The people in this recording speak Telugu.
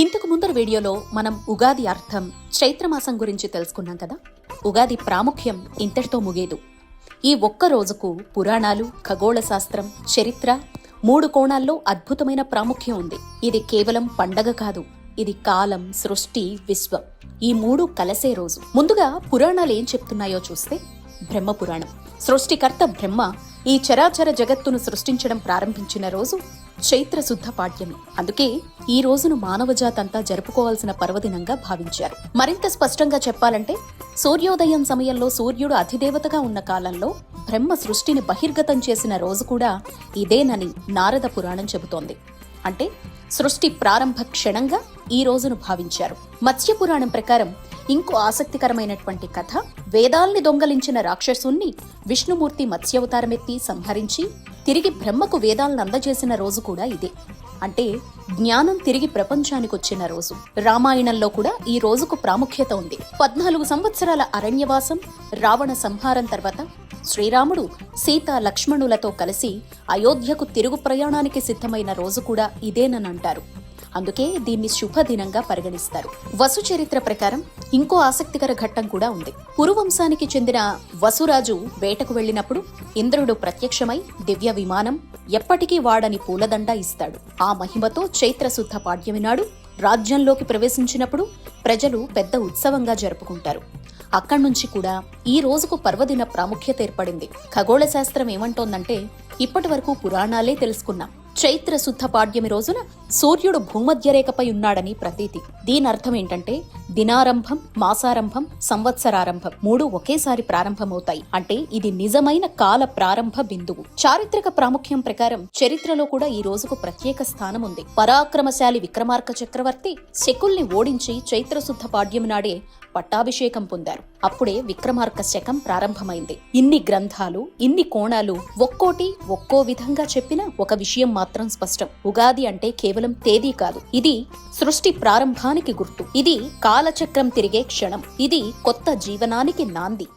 ఇంతకు ముందర వీడియోలో మనం ఉగాది అర్థం, చైత్రమాసం గురించి తెలుసుకున్నాం కదా. ఉగాది ప్రాముఖ్యం ఇంతటితో ముగేదు. ఈ ఒక్క రోజుకు పురాణాలు, ఖగోళ శాస్త్రం, చరిత్ర 3 కోణాల్లో అద్భుతమైన ప్రాముఖ్యం ఉంది. ఇది కేవలం పండగ కాదు, ఇది కాలం, సృష్టి, విశ్వం ఈ 3 కలిసే రోజు. ముందుగా పురాణాలు ఏం చెప్తున్నాయో చూస్తే, బ్రహ్మ పురాణం సృష్టికర్త బ్రహ్మ ఈ చరాచర జగత్తును సృష్టించడం ప్రారంభించిన రోజు చైత్ర శుద్ధ పాడ్యమి. అందుకే ఈ రోజును మానవజాతంతా జరుపుకోవాల్సిన పర్వదినంగా భావించారు. మరింత స్పష్టంగా చెప్పాలంటే, సూర్యోదయం సమయంలో సూర్యుడు అధిదేవతగా ఉన్న కాలంలో బ్రహ్మ సృష్టిని బహిర్గతం చేసిన రోజు కూడా ఇదేనని నారద పురాణం చెబుతోంది. అంటే సృష్టి ప్రారంభ క్షణంగా ఈ రోజును భావించారు. మత్స్య పురాణం ప్రకారం ఇంకో ఆసక్తికరమైనటువంటి కథ, వేదాల్ని దొంగలించిన రాక్షసుణ్ణి విష్ణుమూర్తి మత్స్యావతారమెత్తి సంహరించి తిరిగి బ్రహ్మకు వేదాలను అందజేసిన రోజు కూడా ఇదే. అంటే జ్ఞానం తిరిగి ప్రపంచానికొచ్చిన రోజు. రామాయణంలో కూడా ఈ రోజుకు ప్రాముఖ్యత ఉంది. 14 సంవత్సరాల అరణ్యవాసం, రావణ సంహారం తర్వాత శ్రీరాముడు సీత లక్ష్మణులతో కలిసి అయోధ్యకు తిరుగు ప్రయాణానికి సిద్ధమైన రోజు కూడా ఇదేననంటారు. అందుకే దీన్ని శుభదినంగా పరిగణిస్తారు. వసు చరిత్ర ప్రకారం ఇంకో ఆసక్తికర ఘట్టం కూడా ఉంది. పురువంశానికి చెందిన వసురాజు వేటకు వెళ్లినప్పుడు ఇంద్రుడు ప్రత్యక్షమై దివ్య విమానం, ఎప్పటికీ వాడని పూలదండ ఇస్తాడు. ఆ మహిమతో చైత్రశుద్ధ పాడ్యమి నాడు రాజ్యంలోకి ప్రవేశించినప్పుడు ప్రజలు పెద్ద ఉత్సవంగా జరుపుకుంటారు. అక్కడ్నుంచి కూడా ఈ రోజుకు పర్వదిన ప్రాముఖ్యత ఏర్పడింది. ఖగోళ శాస్త్రం ఏమంటోందంటే, ఇప్పటి వరకు పురాణాలే తెలుసుకున్నాం. చైత్ర శుద్ధ పాడ్యమి రోజున సూర్యుడు భూమధ్యరేఖపై ఉన్నాడని ప్రతీతి. దీని అర్థం ఏంటంటే, దినారంభం, మాసారంభం, సంవత్సరారంభం 3 ఒకేసారి ప్రారంభమవుతాయి. అంటే ఇది నిజమైన కాల ప్రారంభ బిందువు. చారిత్రక ప్రాముఖ్యం ప్రకారం చరిత్రలో కూడా ఈ రోజుకు ప్రత్యేక స్థానం ఉంది. పరాక్రమశాలి విక్రమార్క చక్రవర్తి శకుల్ని ఓడించి చైత్రశుద్ధ పాడ్యమి నాడే పట్టాభిషేకం పొందారు. అప్పుడే విక్రమార్క శకం ప్రారంభమైంది. ఇన్ని గ్రంథాలు, ఇన్ని కోణాలు ఒక్కోటి ఒక్కో విధంగా చెప్పినా ఒక విషయం మాత్రం స్పష్టం. ఉగాది అంటే కేవలం తేదీ కాదు, ఇది సృష్టి ప్రారంభానికి గుర్తు. ఇది కాలచక్రం తిరిగే క్షణం. ఇది కొత్త జీవనానికి నాంది.